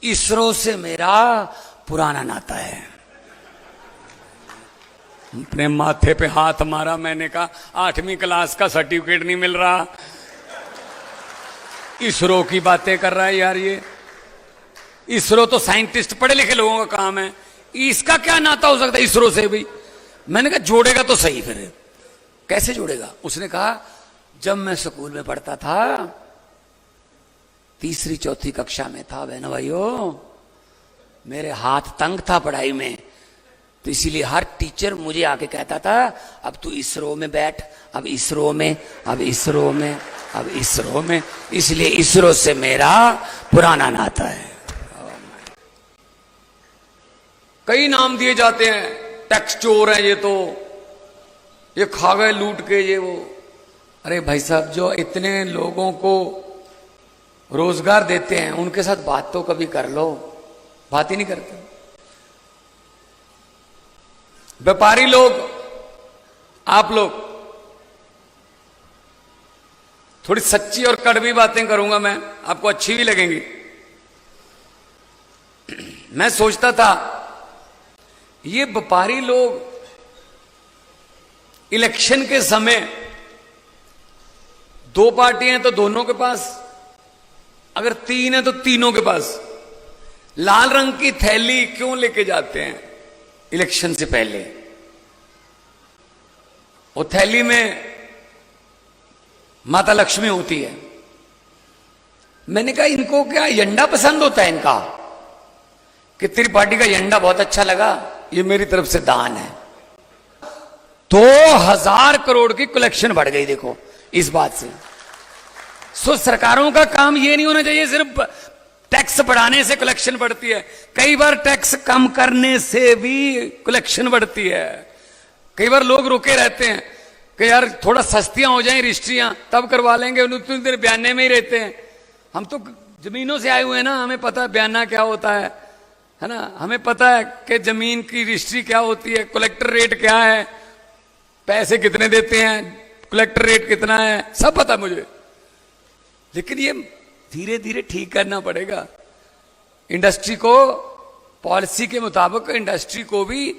इसरो से मेरा पुराना नाता है। अपने माथे पे हाथ मारा, मैंने कहा 8वीं क्लास का सर्टिफिकेट नहीं मिल रहा, इसरो की बातें कर रहा है यार ये। इसरो तो साइंटिस्ट पढ़े लिखे लोगों का काम है, इसका क्या नाता हो सकता है इसरो से भी। मैंने कहा जोड़ेगा तो सही, फिर कैसे जोड़ेगा। उसने कहा जब मैं स्कूल में पढ़ता था, 3री 4थी कक्षा में था बहनों भाइयों, मेरे हाथ तंग था पढ़ाई में, तो इसीलिए हर टीचर मुझे आके कहता था अब तू इसरो में बैठ, अब इसरो में, अब इसरो में, अब इसरो में। इसलिए इसरो से मेरा पुराना नाता है। कई नाम दिए जाते हैं, टैक्स चोर है ये खा गए लूट के ये वो। अरे भाई साहब, जो इतने लोगों को रोजगार देते हैं उनके साथ बात तो कभी कर लो, बात ही नहीं करते। व्यापारी लोग, आप लोग, थोड़ी सच्ची और कड़वी बातें करूंगा मैं, आपको अच्छी भी लगेंगी। मैं सोचता था ये व्यापारी लोग इलेक्शन के समय 2 पार्टियां हैं तो दोनों के पास, अगर 3 है तो तीनों के पास लाल रंग की थैली क्यों लेके जाते हैं इलेक्शन से पहले। वो थैली में माता लक्ष्मी होती है। मैंने कहा इनको क्या झंडा पसंद होता है इनका, कि त्रिपाठी का झंडा बहुत अच्छा लगा, ये मेरी तरफ से दान है। 2000 करोड़ की कलेक्शन बढ़ गई देखो इस बात से। सो सरकारों का काम ये नहीं होना चाहिए सिर्फ टैक्स बढ़ाने से कलेक्शन बढ़ती है, कई बार टैक्स कम करने से भी कलेक्शन बढ़ती है। कई बार लोग रुके रहते हैं कि यार थोड़ा सस्तियां हो जाएं रजिस्ट्रियां तब करवा लेंगे, उतनी देर बयाने में ही रहते हैं। हम तो जमीनों से आए हुए हैं ना, हमें पता है बयाना क्या होता है ना। हमें पता है कि जमीन की रजिस्ट्री क्या होती है, कलेक्टर रेट क्या है, पैसे कितने देते हैं, कलेक्टर रेट कितना है, सब पता मुझे। लेकिन ये धीरे धीरे ठीक करना पड़ेगा इंडस्ट्री को, पॉलिसी के मुताबिक इंडस्ट्री को भी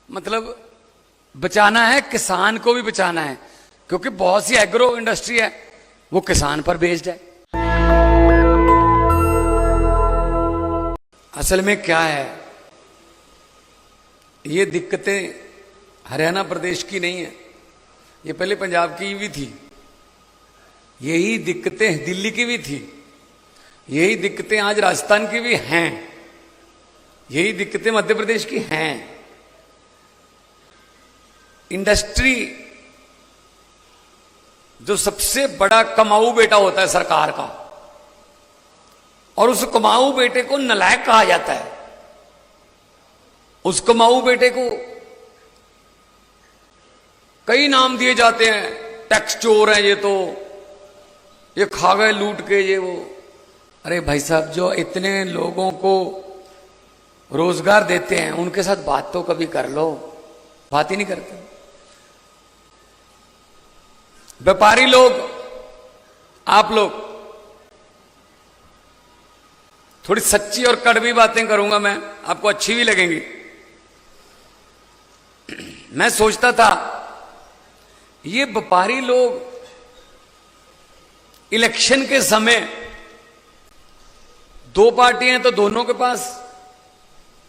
मतलब बचाना है, किसान को भी बचाना है, क्योंकि बहुत सी एग्रो इंडस्ट्री है वो किसान पर बेस्ड है। असल में क्या है, ये दिक्कतें हरियाणा प्रदेश की नहीं है, ये पहले पंजाब की भी थी, यही दिक्कतें दिल्ली की भी थी, यही दिक्कतें आज राजस्थान की भी हैं, यही दिक्कतें मध्य प्रदेश की हैं। इंडस्ट्री जो सबसे बड़ा कमाऊ बेटा होता है सरकार का, और उस कमाऊ बेटे को नालायक कहा जाता है। उस कमाऊ बेटे को कई नाम दिए जाते हैं, टैक्स चोर है ये खा गए लूट के ये वो। अरे भाई साहब, जो इतने लोगों को रोजगार देते हैं उनके साथ बात तो कभी कर लो, बात ही नहीं करते। व्यापारी लोग, आप लोग, थोड़ी सच्ची और कड़वी बातें करूंगा मैं, आपको अच्छी भी लगेंगी। मैं सोचता था ये व्यापारी लोग इलेक्शन के समय 2 पार्टियां हैं तो दोनों के पास,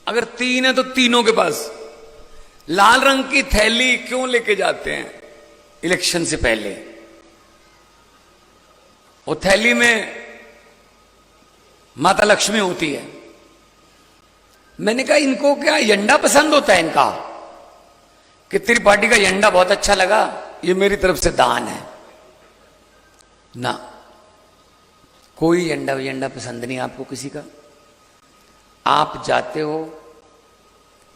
अगर 3 है तो तीनों के पास लाल रंग की थैली क्यों लेके जाते हैं इलेक्शन से पहले। वो थैली में माता लक्ष्मी होती है। मैंने कहा इनको क्या झंडा पसंद होता है इनका, कि त्रिपाठी का झंडा बहुत अच्छा लगा, ये मेरी तरफ से दान है ना। कोई झंडा पसंद नहीं आपको किसी का। आप जाते हो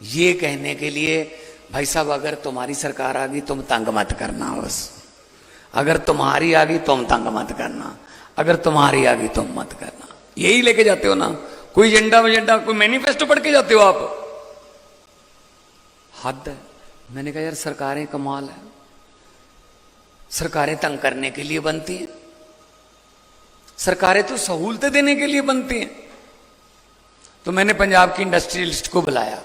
ये कहने के लिए भाई साहब अगर तुम्हारी सरकार आ गई तुम तंग मत करना, बस अगर तुम्हारी आ गई तुम तंग मत करना, अगर तुम्हारी आ गई तुम मत करना, यही लेके जाते हो ना। कोई एजेंडा कोई मैनिफेस्टो पढ़ के जाते हो आप, हद है। मैंने कहा यार सरकारें कमाल है, सरकारें तंग करने के लिए बनती हैं, सरकारें तो सहूलतें देने के लिए बनती हैं। तो मैंने पंजाब की इंडस्ट्रियलिस्ट को बुलाया,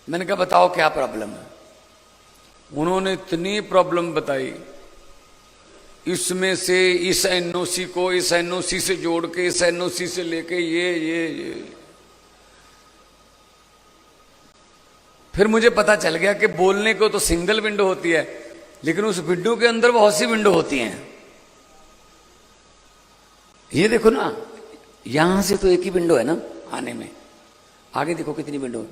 मैंने कहा बताओ क्या प्रॉब्लम है। उन्होंने इतनी प्रॉब्लम बताई, इसमें से इस एनओसी को इस एनओसी से जोड़ के इस एनओसी से लेके ये फिर मुझे पता चल गया कि बोलने को तो सिंगल विंडो होती है, लेकिन उस विंडो के अंदर बहुत सी विंडो होती हैं। ये देखो ना, यहां से तो एक ही विंडो है ना आने में, आगे देखो कितनी विंडो है।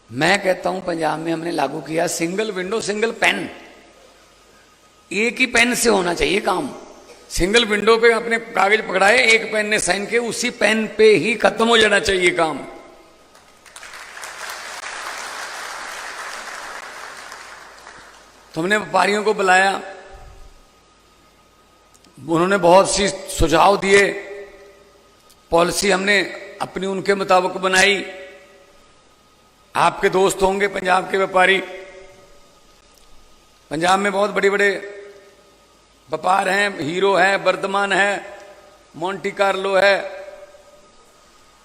मैं कहता हूं पंजाब में हमने लागू किया सिंगल विंडो सिंगल पेन, एक ही पेन से होना चाहिए काम। सिंगल विंडो पे अपने कागज पकड़ाए, एक पेन ने साइन किए, उसी पेन पे ही खत्म हो जाना चाहिए काम। तो हमने व्यापारियों को बुलाया, उन्होंने बहुत सी सुझाव दिए, पॉलिसी हमने अपनी उनके मुताबिक बनाई। आपके दोस्त होंगे पंजाब के व्यापारी, पंजाब में बहुत बड़े बड़े व्यापार हैं, हीरो है, वर्धमान है, मोंटी कार्लो है,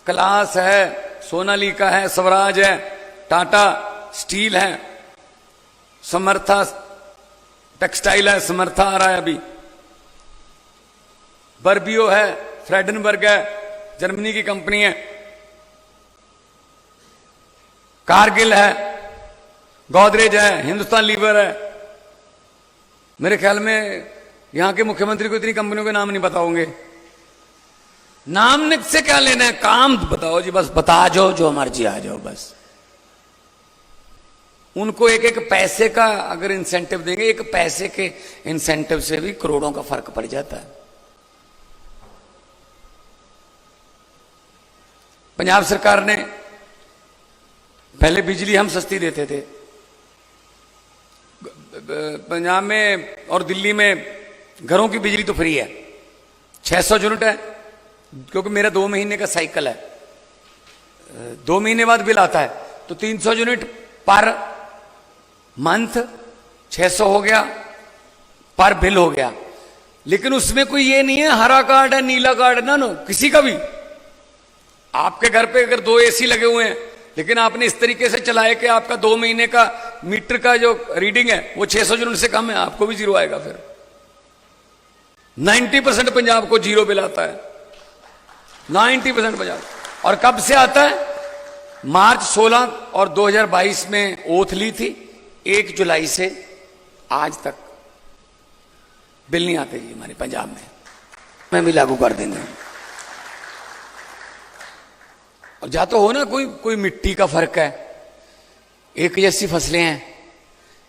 क्लास है, सोनालिका है, स्वराज है, टाटा स्टील है, समर्था टेक्सटाइल है, समर्था आ रहा है अभी, बर्बियो है, फ्रेडनबर्ग है, जर्मनी की कंपनी है, कारगिल है, गोदरेज है, हिंदुस्तान लीवर है। मेरे ख्याल में यहां के मुख्यमंत्री को इतनी कंपनियों के नाम नहीं पता होंगे। नाम से क्या लेना है, काम बताओ जी, बस बता जाओ, जो मर्जी आ जाओ बस। उनको एक एक पैसे का अगर इंसेंटिव देंगे, एक पैसे के इंसेंटिव से भी करोड़ों का फर्क पड़ जाता है। पंजाब सरकार ने पहले बिजली हम सस्ती देते थे, पंजाब में और दिल्ली में घरों की बिजली तो फ्री है, 600 यूनिट है, क्योंकि मेरा 2 महीने का साइकिल है, 2 महीने बाद बिल आता है, तो 300 यूनिट पर मंथ, 600 हो गया, पर बिल हो गया। लेकिन उसमें कोई ये नहीं है हरा कार्ड है नीला कार्ड है, ना नो, किसी का भी। आपके घर पे अगर 2 एसी लगे हुए हैं, लेकिन आपने इस तरीके से चलाया कि आपका 2 महीने का मीटर का जो रीडिंग है वो 600 यूनिट से कम है, आपको भी जीरो आएगा। फिर 90% पंजाब को जीरो बिल आता है, 90% पंजाब। और कब से आता है? मार्च 16 और 2022 में ओथ ली थी, 1 जुलाई से आज तक बिल नहीं आते जी हमारे पंजाब में भी लागू कर देंगे। और जा तो हो ना, कोई मिट्टी का फर्क है, एक जैसी फसलें हैं,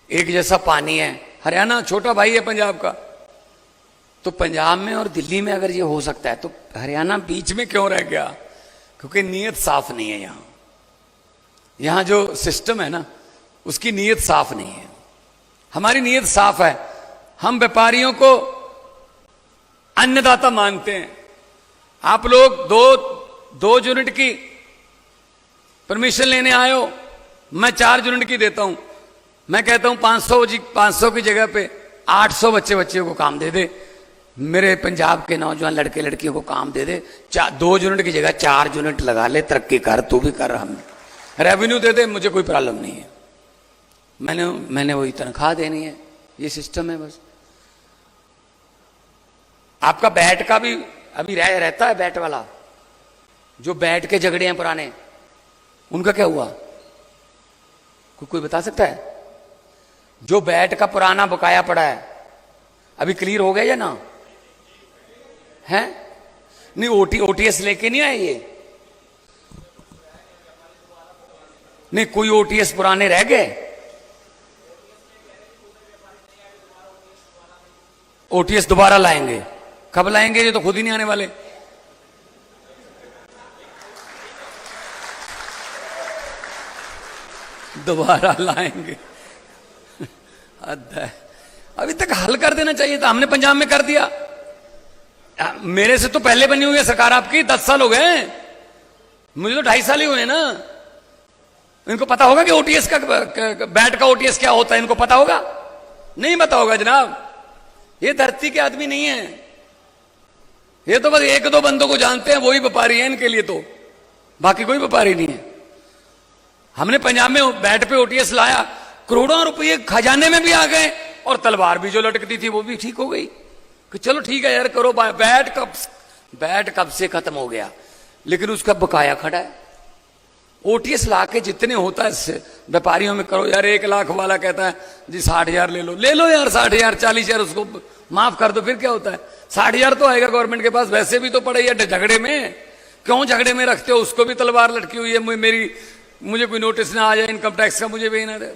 एक जैसा पानी है। हरियाणा छोटा भाई है पंजाब का, तो पंजाब में और दिल्ली में अगर ये हो सकता है तो हरियाणा बीच में क्यों रह गया? क्योंकि नीयत साफ नहीं है। यहां जो सिस्टम है ना, उसकी नीयत साफ नहीं है। हमारी नीयत साफ है, हम व्यापारियों को अन्नदाता मानते हैं। आप लोग दो यूनिट की परमिशन लेने आए हो, मैं 4 यूनिट की देता हूं। मैं कहता हूं 500 की जगह पे 800 बच्चों को काम दे दे। मेरे पंजाब के नौजवान लड़के लड़कियों को काम दे दे। 2 यूनिट की जगह 4 यूनिट लगा ले, तरक्की कर, तू भी कर, हम रेवेन्यू दे दे, मुझे कोई प्रॉब्लम नहीं है। मैंने वही तनख्वाह देनी है, ये सिस्टम है बस। आपका बैट का भी अभी रहता है, बैट वाला जो बैट के झगड़े हैं पुराने, उनका क्या हुआ? कोई बता सकता है? जो बैट का पुराना बकाया पड़ा है अभी क्लियर हो गया या ना है? नहीं, ओटीएस लेके नहीं आए ये? नहीं, कोई ओटीएस पुराने रह गए? ओटीएस दोबारा लाएंगे? कब लाएंगे? ये तो खुद ही नहीं आने वाले। दोबारा लाएंगे? अभी तक हल कर देना चाहिए था, हमने पंजाब में कर दिया। मेरे से तो पहले बनी हुई है सरकार आपकी, 10 साल हो गए, मुझे तो 2.5 साल ही हुए ना। इनको पता होगा कि ओटीएस का, बैट का ओटीएस क्या होता है, इनको पता होगा? नहीं पता होगा जनाब, ये धरती के आदमी नहीं है, ये तो बस एक दो बंदों को जानते हैं, वही व्यापारी है इनके लिए, तो बाकी कोई व्यापारी नहीं है। हमने पंजाब में बैट पे ओटीएस लाया, करोड़ों रुपये खजाने में भी आ गए, और तलवार भी जो लटकती थी वो भी ठीक हो गई कि चलो ठीक है यार करो। बैट कब से खत्म हो गया, लेकिन उसका बकाया खड़ा है। ओटीएस ला के जितने होता है व्यापारियों में करो यार। 1 लाख वाला कहता है जी 60,000 ले लो यार, 60,000 40,000 उसको माफ कर दो, फिर क्या होता है? 60,000 तो आएगा गवर्नमेंट के पास, वैसे भी तो पड़े या झगड़े में, क्यों झगड़े में रखते हो? उसको भी तलवार लटकी हुई है, मुझे कोई नोटिस ना आ जाए इनकम टैक्स का, मुझे भी ना दे।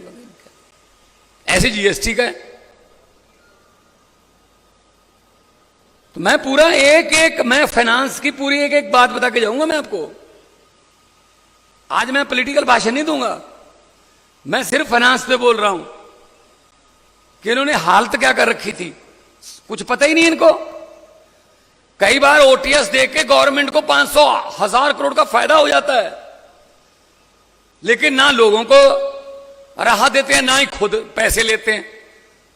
ऐसे जीएसटी का है। तो मैं पूरा मैं फाइनेंस की पूरी एक बात बता के जाऊंगा मैं आपको। आज मैं पॉलिटिकल भाषण नहीं दूंगा, मैं सिर्फ फाइनेंस पे बोल रहा हूं कि इन्होंने हालत क्या कर रखी थी, कुछ पता ही नहीं इनको। कई बार ओटीएस देके गवर्नमेंट को 500,000 करोड़ का फायदा हो जाता है, लेकिन ना लोगों को राहत देते हैं, ना ही खुद पैसे लेते हैं।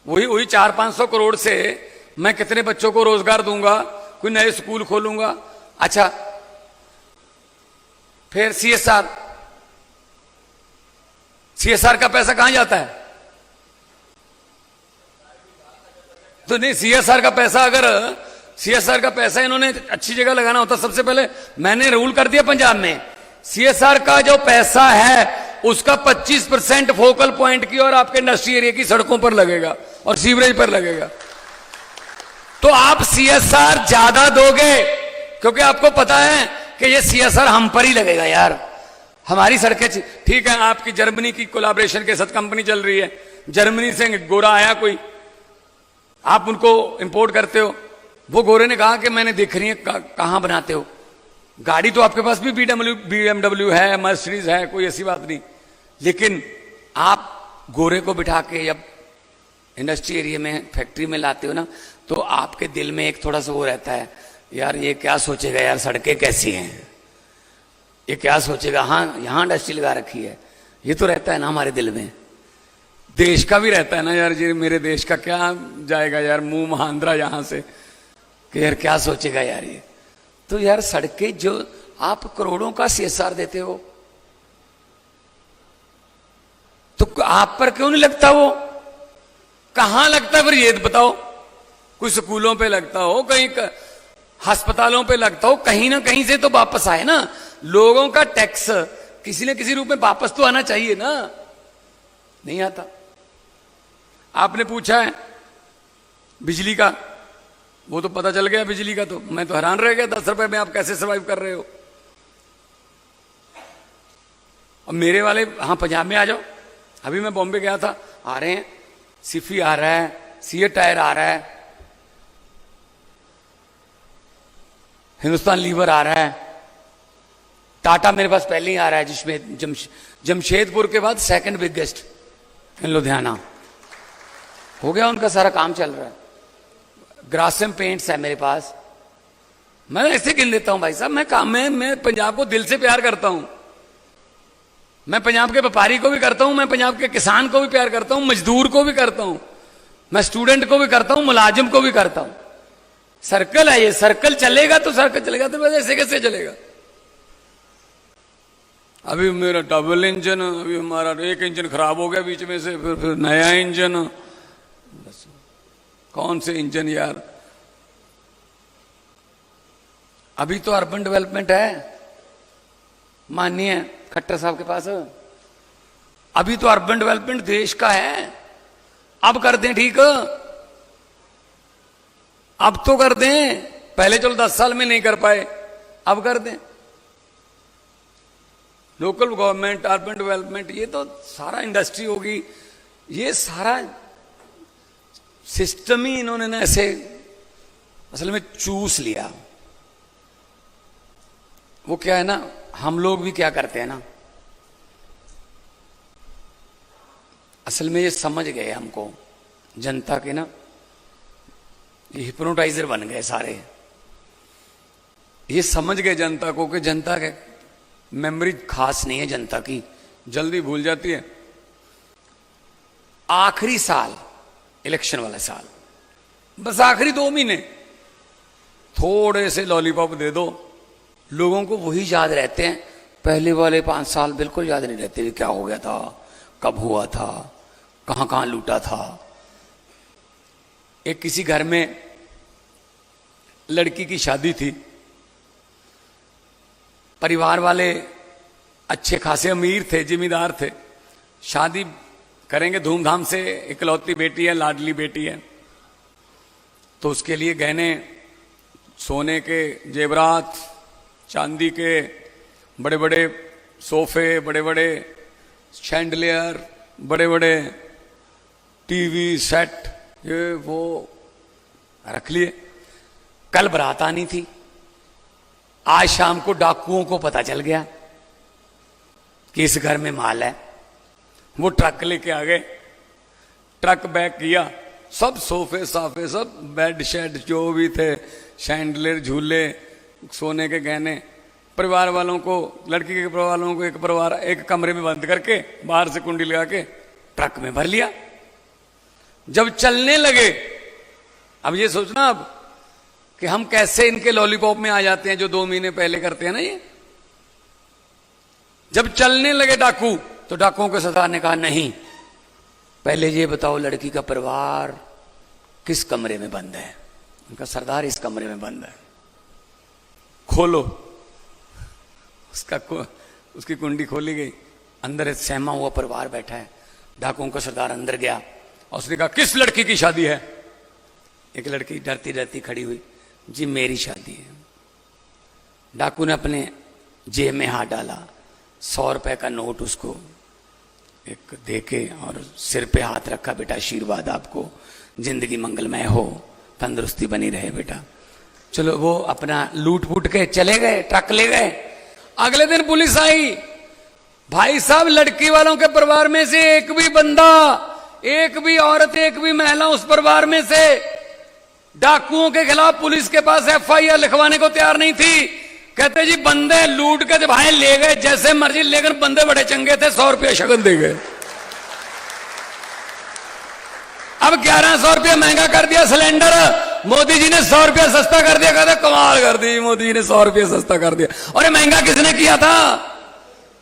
वही 400-500 करोड़ से मैं कितने बच्चों को रोजगार दूंगा, कोई नए स्कूल खोलूंगा। अच्छा, फिर सीएसआर का पैसा कहां जाता है? तो नहीं, सीएसआर का पैसा इन्होंने अच्छी जगह लगाना होता। सबसे पहले मैंने रूल कर दिया पंजाब में, सीएसआर का जो पैसा है उसका 25% फोकल पॉइंट की और आपके इंडस्ट्री एरिया की सड़कों पर लगेगा और सीवरेज पर लगेगा। तो आप सीएसआर ज्यादा दोगे, क्योंकि आपको पता है कि ये सीएसआर हम पर ही लगेगा यार, हमारी सड़कें। ठीक है, आपकी जर्मनी की कोलैबोरेशन के साथ कंपनी चल रही है, जर्मनी से गोरा आया कोई, आप उनको इंपोर्ट करते हो। वो गोरे ने कहा कि मैंने देख रही है कहां बनाते हो, गाड़ी तो आपके पास भी बीएमडब्ल्यू है, मर्सिडीज है, कोई ऐसी बात नहीं, लेकिन आप गोरे को बिठा के जब इंडस्ट्री एरिया में फैक्ट्री में लाते हो ना, तो आपके दिल में एक थोड़ा सा वो रहता है, यार ये क्या सोचेगा, यार सड़कें कैसी हैं, ये क्या सोचेगा, हाँ यहां इंडस्ट्री लगा रखी है, ये तो रहता है ना हमारे दिल में। देश का भी रहता है ना यार, जी मेरे देश का क्या जाएगा यार मुंह महांद्रा यहां से, कि यार क्या सोचेगा यार ये। तो यार सड़कें जो आप करोड़ों का सीएसआर देते हो, तो आप पर क्यों नहीं लगता? वो कहां लगता है फिर ये बताओ? कोई स्कूलों पे लगता हो, कहीं अस्पतालों पे लगता हो, कहीं ना कहीं से तो वापस आए ना। लोगों का टैक्स किसी न किसी रूप में वापस तो आना चाहिए ना, नहीं आता। आपने पूछा है बिजली का, वो तो पता चल गया बिजली का, तो मैं तो हैरान रह गया, 10 रुपए में आप कैसे सर्वाइव कर रहे हो। और मेरे वाले, हाँ पंजाब में आ जाओ, अभी मैं बॉम्बे गया था, आ रहे हैं, सिफी आ रहा है, सीएट टायर आ रहा है, हिंदुस्तान लीवर आ रहा है, टाटा मेरे पास पहले ही आ रहा है, जिसमें जमशेदपुर के बाद 2nd बिगेस्ट इन लुधियाना हो गया, उनका सारा काम चल रहा है। ग्रासिम पेंट्स है मेरे पास, मैं ऐसे गिन लेता हूं भाई साहब। मैं पंजाब को दिल से प्यार करता हूं, मैं पंजाब के व्यापारी को भी करता हूं, मैं पंजाब के किसान को भी प्यार करता हूं, मजदूर को भी करता हूं, मैं स्टूडेंट को भी करता हूं, मुलाजिम को भी करता हूं। सर्कल है ये, सर्कल चलेगा तो सर्कल चलेगा, तो ऐसे कैसे चलेगा? अभी मेरा डबल इंजन, अभी हमारा एक इंजन खराब हो गया बीच में से, फिर नया इंजन, कौन से इंजन यार। अभी तो अर्बन डेवलपमेंट है माननीय खट्टर साहब के पास, अभी तो अर्बन डेवलपमेंट देश का है। अब कर दें, ठीक, अब तो कर दें, पहले चलो 10 साल में नहीं कर पाए, अब कर दें। लोकल गवर्नमेंट, अर्बन डेवलपमेंट, ये तो सारा इंडस्ट्री होगी, ये सारा सिस्टम ही इन्होंने ना ऐसे असल में चूस लिया। वो क्या है ना, हम लोग भी क्या करते हैं ना, असल में ये समझ गए हमको, जनता के ना ये हिप्नोटाइजर बन गए सारे। ये समझ गए जनता को कि जनता के मेमोरी खास नहीं है, जनता की जल्दी भूल जाती है। आखिरी साल, इलेक्शन वाला साल, बस आखिरी 2 महीने थोड़े से लॉलीपॉप दे दो, लोगों को वही याद रहते हैं। पहले वाले 5 साल बिल्कुल याद नहीं रहते, क्या हो गया था, कब हुआ था, कहां कहां लूटा था। एक किसी घर में लड़की की शादी थी, परिवार वाले अच्छे खासे अमीर थे, जिम्मेदार थे, शादी करेंगे धूमधाम से, इकलौती बेटी है, लाडली बेटी है, तो उसके लिए गहने, सोने के जेवरात, चांदी के बड़े बड़े सोफे, बड़े बड़े शैंडलियर, बड़े बड़े टीवी सेट, ये वो रख लिए। कल बारात आनी थी, आज शाम को डाकुओं को पता चल गया कि इस घर में माल है। वो ट्रक लेके आ गए, ट्रक बैक किया, सब सोफे साफे, सब बेड शेड जो भी थे, शैंडलियर, झूले, सोने के गहने, परिवार वालों को, लड़की के परिवार वालों को एक कमरे में बंद करके बाहर से कुंडी लगा के ट्रक में भर लिया। जब चलने लगे, अब ये सोचना अब कि हम कैसे इनके लॉलीपॉप में आ जाते हैं जो 2 महीने पहले करते हैं ना ये। जब चलने लगे डाकू, तो डाकुओं के सरदार ने कहा नहीं, पहले ये बताओ लड़की का परिवार किस कमरे में बंद है। उनका सरदार इस कमरे में बंद है। खोलो, उसकी कुंडी खोली गई, अंदर एक सहमा हुआ परिवार बैठा है। डाकुओं का सरदार अंदर गया और उसने कहा किस लड़की की शादी है। एक लड़की डरती डरती खड़ी हुई, जी मेरी शादी है। डाकू ने अपने जेब में हाथ डाला, 100 रुपए का नोट उसको एक देके और सिर पे हाथ रखा, बेटा आशीर्वाद आपको, जिंदगी मंगलमय हो, तंदुरुस्ती बनी रहे बेटा। चलो वो अपना लूट फूट के चले गए, ट्रक ले गए। अगले दिन पुलिस आई, भाई साहब लड़की वालों के परिवार में से एक भी बंदा, एक भी औरत, एक भी महिला उस परिवार में से डाकुओं के खिलाफ पुलिस के पास FIR लिखवाने को तैयार नहीं थी। कहते जी बंदे लूट के जब भाई ले गए जैसे मर्जी, लेकिन बंदे बड़े चंगे थे, 100 रुपया शगन दे गए। अब 1100 रुपया महंगा कर दिया सिलेंडर, मोदी जी ने 100 रुपया सस्ता कर दिया। कहते कमाल कर दी, मोदी जी ने 100 रुपया सस्ता कर दिया। और ये महंगा किसने किया था?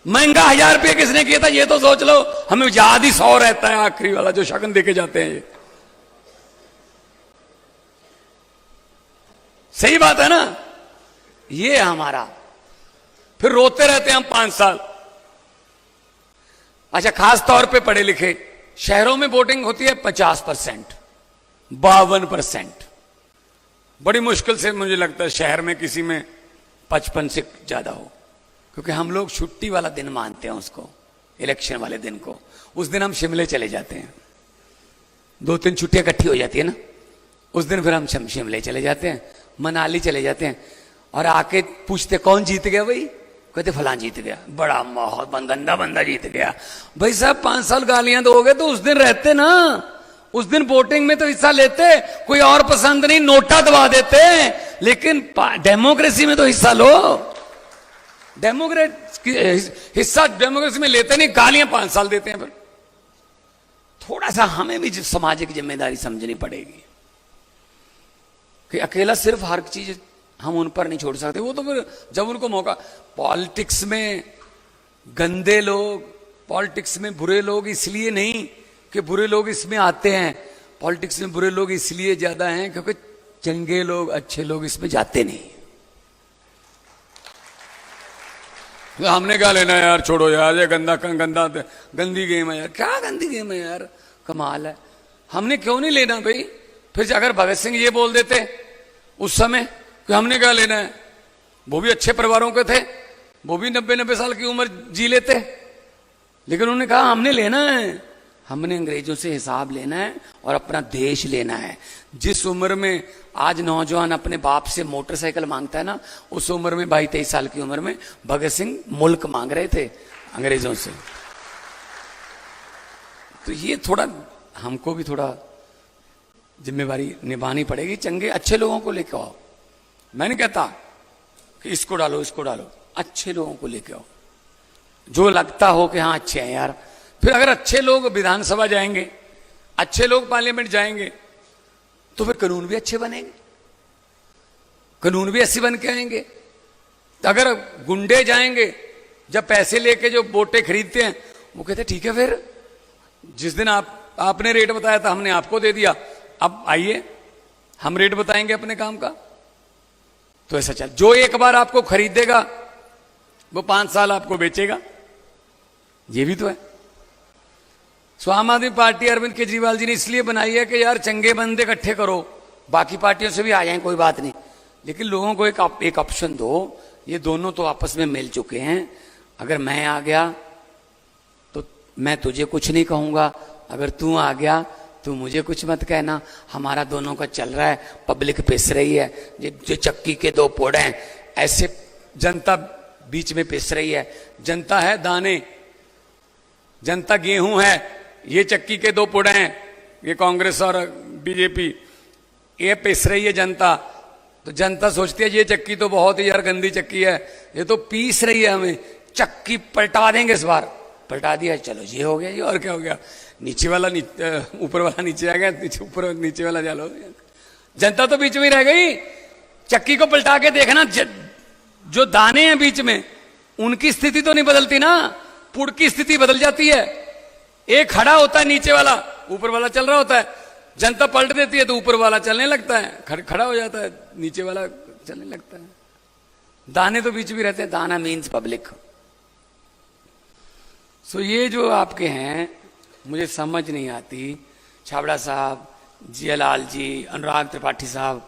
महंगा 1000 रुपया किसने किया था? ये तो सोच लो। हमें याद ही 100 रहता है, आखिरी वाला जो शगन देके जाते हैं। ये सही बात है ना? ये हमारा, फिर रोते रहते हैं हम 5 साल। अच्छा, खास तौर पे पढ़े लिखे शहरों में वोटिंग होती है 50%, 52%। बड़ी मुश्किल से मुझे लगता है शहर में किसी में 55 से ज्यादा हो, क्योंकि हम लोग छुट्टी वाला दिन मानते हैं उसको, इलेक्शन वाले दिन को। उस दिन हम शिमले चले जाते हैं, 2-3 छुट्टियां इकट्ठी हो जाती है ना, उस दिन फिर हम शिमले चले जाते हैं, मनाली चले जाते हैं, और आके पूछते कौन जीत गया भाई? कहते फलां जीत गया, बड़ा माहौल, गंदा बंदा जीत गया। भाई साहब 5 साल गालियां दोगे तो उस दिन रहते ना, उस दिन वोटिंग में तो हिस्सा लेते। कोई और पसंद नहीं, नोटा दबा देते, लेकिन डेमोक्रेसी में तो हिस्सा लो। हिस्सा डेमोक्रेसी में लेते नहीं, गालियां 5 साल देते हैं। फिर थोड़ा सा हमें भी सामाजिक जिम्मेदारी समझनी पड़ेगी कि अकेला सिर्फ हर चीज हम उन पर नहीं छोड़ सकते। वो तो फिर जब उनको मौका, पॉलिटिक्स में गंदे लोग, पॉलिटिक्स में बुरे लोग इसलिए नहीं कि बुरे लोग इसमें आते हैं, पॉलिटिक्स में बुरे लोग इसलिए ज्यादा हैं क्योंकि चंगे लोग, अच्छे लोग इसमें जाते नहीं। तो हमने क्या लेना यार, छोड़ो यार, ये गंदी गेम है यार। क्या गंदी गेम है यार, कमाल है। हमने क्यों नहीं लेना भाई? फिर अगर भगत सिंह ये बोल देते उस समय कि हमने क्या लेना है, वो भी अच्छे परिवारों के थे, वो भी 90-90 साल की उम्र जी लेते, लेकिन उन्होंने कहा हमने लेना है, हमने अंग्रेजों से हिसाब लेना है और अपना देश लेना है। जिस उम्र में आज नौजवान अपने बाप से मोटरसाइकिल मांगता है ना, उस उम्र में 22-23 साल की उम्र में भगत सिंह मुल्क मांग रहे थे अंग्रेजों से। तो ये थोड़ा हमको भी थोड़ा जिम्मेवारी निभानी पड़ेगी। चंगे अच्छे लोगों को लेके आओ। मैं नहीं कहता कि इसको डालो इसको डालो, अच्छे लोगों को लेके आओ जो लगता हो कि हाँ अच्छे हैं यार। फिर अगर अच्छे लोग विधानसभा जाएंगे, अच्छे लोग पार्लियामेंट जाएंगे, तो फिर कानून भी अच्छे बनेंगे। कानून भी ऐसे बन के आएंगे। तो अगर गुंडे जाएंगे जब पैसे लेके जो वोटें खरीदते हैं, वो कहते ठीक है फिर जिस दिन आपने रेट बताया था हमने आपको दे दिया, अब आइए हम रेट बताएंगे अपने काम का। तो ऐसा चल, जो एक बार आपको खरीदेगा वो 5 साल आपको बेचेगा, ये भी तो है। सो आम आदमी पार्टी अरविंद केजरीवाल जी ने इसलिए बनाई है कि यार चंगे बंदे इकट्ठे करो, बाकी पार्टियों से भी आ जाएं कोई बात नहीं, लेकिन लोगों को एक ऑप्शन दो। ये दोनों तो आपस में मिल चुके हैं, अगर मैं आ गया तो मैं तुझे कुछ नहीं कहूंगा, अगर तू आ गया तो मुझे कुछ मत कहना, हमारा दोनों का चल रहा है, पब्लिक पिस रही है, जो चक्की के 2 पोड़ हैं ऐसे जनता बीच में पिस रही है। जनता है दाने, जनता गेहूं है, ये चक्की के 2 पोड़े हैं, ये कांग्रेस और बीजेपी, ये पिस रही है जनता। तो जनता सोचती है ये चक्की तो बहुत ही यार गंदी चक्की है, ये तो पीस रही है, हमें चक्की पलटा देंगे इस बार। पलटा दिया, चलो ये हो गया, ये और क्या हो गया, नीचे वाला ऊपर वाला नीचे आ गया, ऊपर नीचे वाला चलो, जनता तो बीच में ही रह गई। चक्की को पलटा के देखना, जो दाने हैं बीच में उनकी स्थिति तो नहीं बदलती ना, पुड़ की स्थिति बदल जाती है। एक खड़ा होता है नीचे वाला, ऊपर वाला चल रहा होता है, जनता पलट देती है तो ऊपर वाला चलने लगता है, खड़ा हो जाता है, नीचे वाला चलने लगता है। दाने तो बीच में रहते हैं, दाना मीन्स पब्लिक। सो ये जो आपके हैं मुझे समझ नहीं आती, छाबड़ा साहब, जियालाल जी, अनुराग त्रिपाठी साहब,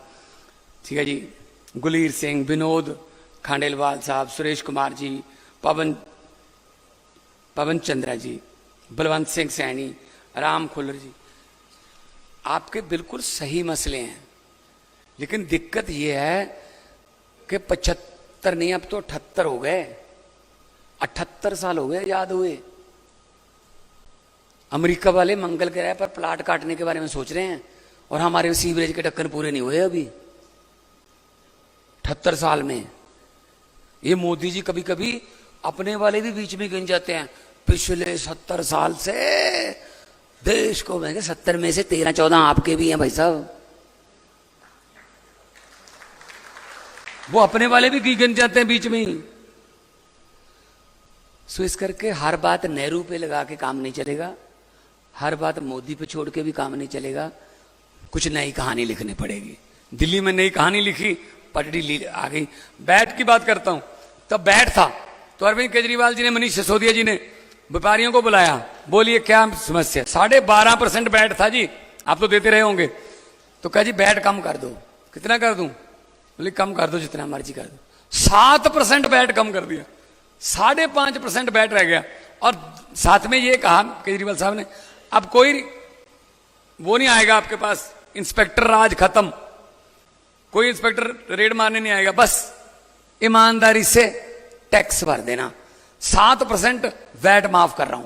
ठीक है जी, गुलीर सिंह, विनोद खांडेलवाल साहब, सुरेश कुमार जी, पवन चंद्रा जी, बलवंत सिंह सैनी, राम खुल्लर जी, आपके बिल्कुल सही मसले हैं, लेकिन दिक्कत यह है कि 75 नहीं अब तो 78 हो गए, 78 साल हो गए याद हुए। अमेरिका वाले मंगल ग्रह पर प्लाट काटने के बारे में सोच रहे हैं और हमारे सीवरेज के ढक्कन पूरे नहीं हुए अभी 78 साल में। ये मोदी जी कभी कभी अपने वाले भी बीच में गिन जाते हैं, पिछले 70 साल से देश को, मैं 70 में से 13-14 आपके भी हैं भाई साहब, वो अपने वाले भी गिन जाते हैं बीच में ही। सो इस करके हर बात नेहरू पे लगा के काम नहीं चलेगा, हर बात मोदी पे छोड़ के भी काम नहीं चलेगा, कुछ नई कहानी लिखनी पड़ेगी। दिल्ली में नई कहानी लिखी, पटड़ी आ गई। बैट की बात करता हूं, तब बैट था तो अरविंद केजरीवाल जी ने, मनीष सिसोदिया जी ने व्यापारियों को बुलाया, बोलिए क्या समस्या, 12.5% बैट था जी, आप तो देते रहे होंगे, तो कहा जी बैट कम कर दो। कितना कर दूं? बोले कम कर दो जितना मर्जी कर दो। 7% बैट कम कर दिया, 5.5% बैट रह गया। और साथ में ये कहा केजरीवाल साहब ने, अब कोई वो नहीं आएगा आपके पास, इंस्पेक्टर राज खत्म, कोई इंस्पेक्टर रेड मारने नहीं आएगा, बस ईमानदारी से टैक्स भर देना। 7% वैट माफ कर रहा हूं,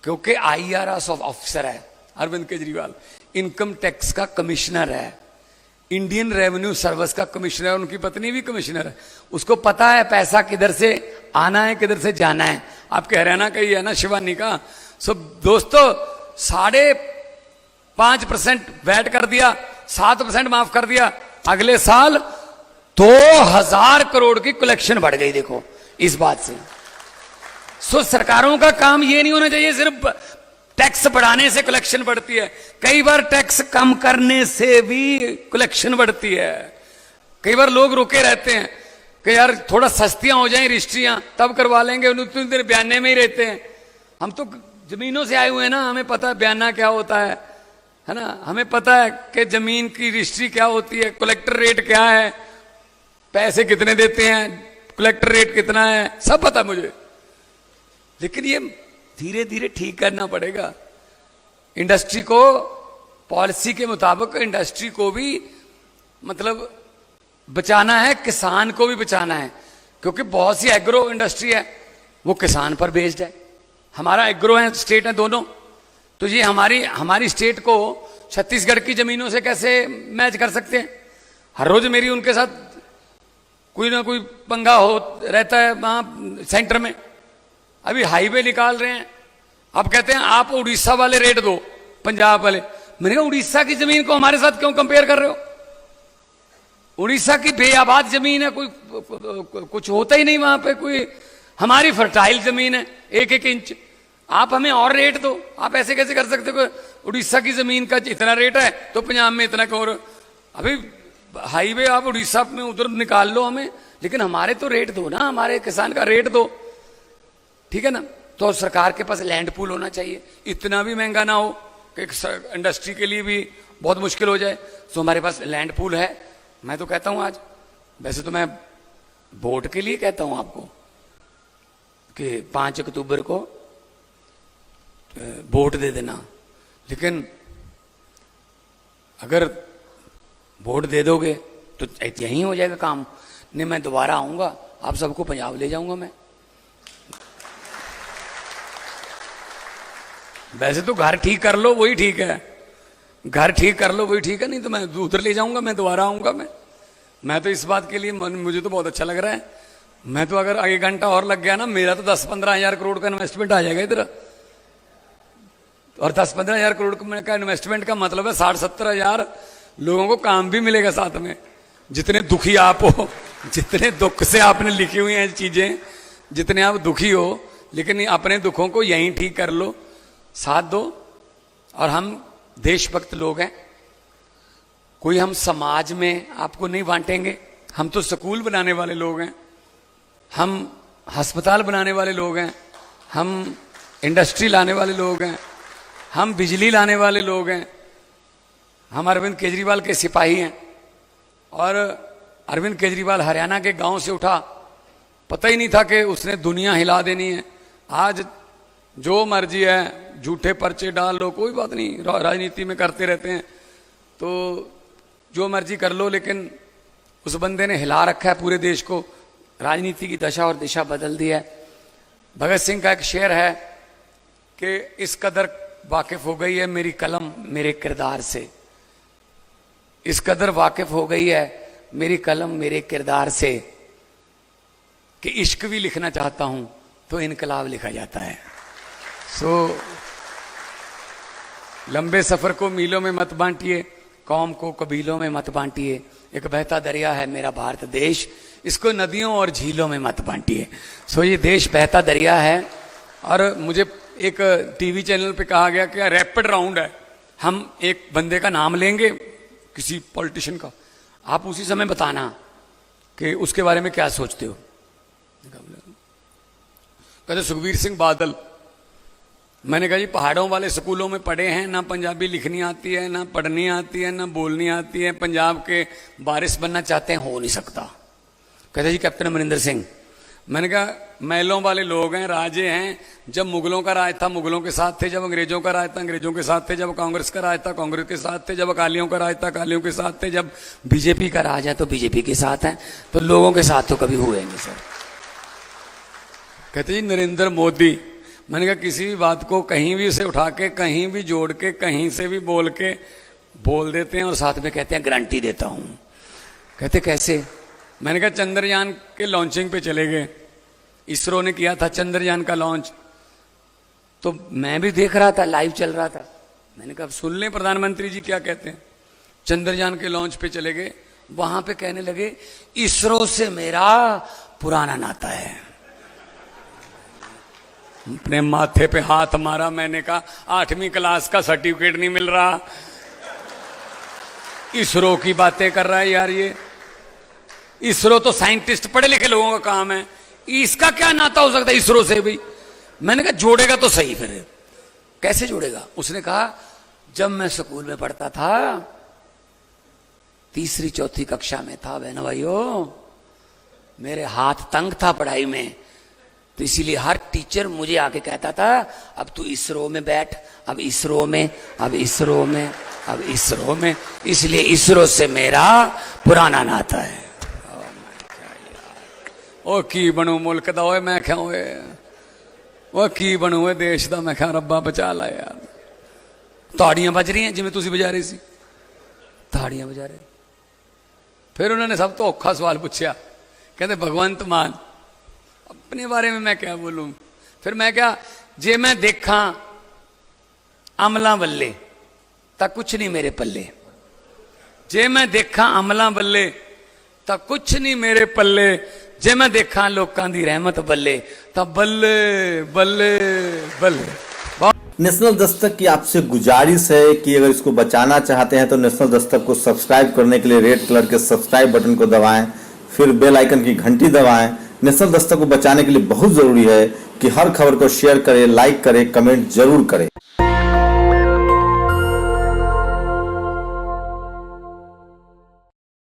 क्योंकि IRS ऑफिसर है अरविंद केजरीवाल, इनकम टैक्स का कमिश्नर है, इंडियन रेवेन्यू सर्विस का कमिश्नर है, उनकी पत्नी भी कमिश्नर है, उसको पता है पैसा किधर से आना है किधर से जाना है। आपके हरियाणा का ही है ना, शिवानी का। सो दोस्तों 5.5% वैट कर दिया, 7% माफ कर दिया, अगले साल 2000 करोड़ की कलेक्शन बढ़ गई। देखो इस बात से। सो सरकारों का काम ये नहीं होना चाहिए सिर्फ टैक्स बढ़ाने से कलेक्शन बढ़ती है, कई बार टैक्स कम करने से भी कलेक्शन बढ़ती है। कई बार लोग रुके रहते हैं कि यार थोड़ा सस्तियां हो जाएं रजिस्ट्रियां तब करवा लेंगे, उतनी देर बयाने में ही रहते हैं। हम तो जमीनों से आए हुए हैं ना, हमें पता है बयाना क्या होता है ना, हमें पता है कि जमीन की रजिस्ट्री क्या होती है, कलेक्टर रेट क्या है, पैसे कितने देते हैं, कलेक्टर रेट कितना है, सब पता मुझे। लेकिन ये धीरे धीरे ठीक करना पड़ेगा इंडस्ट्री को, पॉलिसी के मुताबिक इंडस्ट्री को भी मतलब बचाना है, किसान को भी बचाना है, क्योंकि बहुत सी एग्रो इंडस्ट्री है वो किसान पर बेस्ड है। हमारा एग्रो है, स्टेट है दोनों, तो ये हमारी स्टेट को छत्तीसगढ़ की जमीनों से कैसे मैच कर सकते हैं। हर रोज मेरी उनके साथ कोई ना कोई पंगा हो रहता है वहां सेंटर में। अभी हाईवे निकाल रहे हैं, अब कहते हैं आप उड़ीसा वाले रेट दो, पंजाब वाले। मैंने कहा उड़ीसा की जमीन को हमारे साथ क्यों कंपेयर कर रहे हो? उड़ीसा की बेआबाद जमीन है, कोई कुछ होता ही नहीं वहां पे, कोई हमारी फर्टाइल जमीन है 1-1 इंच। आप हमें और रेट दो, आप ऐसे कैसे कर सकते हो? उड़ीसा की जमीन का इतना रेट है तो पंजाब में इतना क्यों? अभी हाईवे आप उड़ीसा में उधर निकाल लो हमें, लेकिन हमारे तो रेट दो ना, हमारे किसान का रेट दो, ठीक है ना? तो सरकार के पास लैंड पूल होना चाहिए, इतना भी महंगा ना हो कि इंडस्ट्री के लिए भी बहुत मुश्किल हो जाए। तो हमारे पास लैंड पूल है। मैं तो कहता हूं आज, वैसे तो मैं वोट के लिए कहता हूं आपको कि 5 अक्टूबर को वोट दे देना, लेकिन अगर वोट दे दोगे तो यहीं हो जाएगा काम। नहीं, मैं दोबारा आऊंगा, आप सबको पंजाब ले जाऊंगा मैं। वैसे तो घर ठीक कर लो वही ठीक है, घर ठीक कर लो वही ठीक है, नहीं तो मैं उधर ले जाऊंगा, मैं दोबारा आऊंगा। मैं तो इस बात के लिए मुझे तो बहुत अच्छा लग रहा है। मैं तो अगर 1 घंटा और लग गया ना, मेरा तो 10-15 हजार करोड़ का इन्वेस्टमेंट आ जाएगा इधर। और 10-15 हजार करोड़ का इन्वेस्टमेंट का मतलब है 60-70 हजार लोगों को काम भी मिलेगा साथ में। जितने दुखी आप हो, जितने दुख से आपने लिखी हुई हैं चीजें, जितने आप दुखी हो, लेकिन अपने दुखों को यहीं ठीक कर लो, साथ दो। और हम देशभक्त लोग हैं, कोई हम समाज में आपको नहीं बांटेंगे। हम तो स्कूल बनाने वाले लोग हैं, हम अस्पताल बनाने वाले लोग हैं, हम इंडस्ट्री लाने वाले लोग हैं, हम बिजली लाने वाले लोग हैं। हम अरविंद केजरीवाल के सिपाही हैं। और अरविंद केजरीवाल हरियाणा के गांव से उठा, पता ही नहीं था कि उसने दुनिया हिला देनी है। आज जो मर्जी है, झूठे पर्चे डाल लो, कोई बात नहीं, राजनीति में करते रहते हैं, तो जो मर्जी कर लो, लेकिन उस बंदे ने हिला रखा है पूरे देश को, राजनीति की दशा और दिशा बदल दी है। भगत सिंह का एक शेर है कि इस कदर वाकिफ हो गई है मेरी कलम मेरे किरदार से, इस कदर वाकिफ हो गई है मेरी कलम मेरे किरदार से कि इश्क भी लिखना चाहता हूं तो इनकलाब लिखा जाता है। लंबे सफर को मीलों में मत बांटिए, कौम को कबीलों में मत बांटिए। एक बहता दरिया है मेरा भारत देश, इसको नदियों और झीलों में मत बांटिए। ये देश बहता दरिया है। और मुझे एक टीवी चैनल पे कहा गया कि रैपिड राउंड है, हम एक बंदे का नाम लेंगे, किसी पॉलिटिशियन का, आप उसी समय बताना कि उसके बारे में क्या सोचते हो। कहते सुखबीर सिंह बादल। मैंने कहा जी पहाड़ों वाले स्कूलों में पढ़े हैं, ना पंजाबी लिखनी आती है, ना पढ़नी आती है, ना बोलनी आती है, पंजाब के वारिस बनना चाहते हैं, हो नहीं सकता। कहते जी कैप्टन अमरिंदर सिंह। मैंने कहा महलों वाले लोग हैं, राजे हैं। जब मुगलों का राज था मुगलों के साथ थे, जब अंग्रेजों का राज था अंग्रेजों के साथ थे, जब कांग्रेस का राज था कांग्रेस के साथ थे, जब अकालियों का राज था अकालियों के साथ थे, जब बीजेपी का राज है तो बीजेपी के साथ है, तो लोगों के साथ तो कभी हुए नहीं सर। कहते जी नरेंद्र मोदी। मैंने कहा किसी भी बात को कहीं भी उसे उठा के, कहीं भी जोड़ के, कहीं से भी बोल के बोल देते हैं और साथ में कहते हैं गारंटी देता हूं। कहते कैसे? मैंने कहा चंद्रयान के लॉन्चिंग पे चले गए, इसरो ने किया था चंद्रयान का लॉन्च, तो मैं भी देख रहा था, लाइव चल रहा था। मैंने कहा सुन लें प्रधानमंत्री जी क्या कहते हैं। चंद्रयान के लॉन्च पे चले गए, वहां पे कहने लगे इसरो से मेरा पुराना नाता है। अपने माथे पे हाथ मारा। मैंने कहा 8वीं क्लास का सर्टिफिकेट नहीं मिल रहा, इसरो की बातें कर रहा है यार ये। इसरो तो साइंटिस्ट पढ़े लिखे लोगों का काम है, इसका क्या नाता हो सकता है इसरो से भी? मैंने कहा जोड़ेगा तो सही, फिर कैसे जोड़ेगा? उसने कहा जब मैं स्कूल में पढ़ता था, 3री-4थी कक्षा में था बहनों भाइयों, मेरे हाथ तंग था पढ़ाई में, तो इसीलिए हर टीचर मुझे आके कहता था अब तू इसरो में बैठ, अब इसरो में, अब इसरो में, अब इसरो में। इसलिए इसरो से मेरा पुराना नाता है। ओ की बनू मुल्क दा ओए, मैं क्या ओए, ओ की बनू देश दा, मैं क्या रब्बा बचा ला यार। ताड़ियां बज रही हैं जिवें तुसीं बजा रहे सी, ताड़ियां बजा रहे। फिर उन्होंने सब तो औखा सवाल पूछा, कहते भगवंत मान अपने बारे में मैं क्या बोलूं। फिर मैं क्या, जे मैं देखा अमला बल्ले तक कुछ नहीं मेरे पल्ले, जे मैं देखा अमला बल्ले ਤਾਂ ਕੁਛ ਨਹੀਂ ਮੇਰੇ ਪੱਲੇ, ਜੇ ਮੈਂ ਦੇਖਾਂ ਲੋਕਾਂ ਦੀ ਰਹਿਮਤ ਬੱਲੇ ਤਾਂ ਬੱਲੇ ਬੱਲੇ ਬੱਲੇ। नेशनल दस्तक की आपसे गुजारिश है कि अगर इसको बचाना चाहते हैं तो नेशनल दस्तक को सब्सक्राइब करने के लिए रेड कलर के सब्सक्राइब बटन को दबाएं, फिर बेल आइकन की घंटी दबाएं। नेशनल दस्तक को बचाने के लिए बहुत जरूरी है कि हर खबर को शेयर करें, लाइक करें, कमेंट जरूर करें।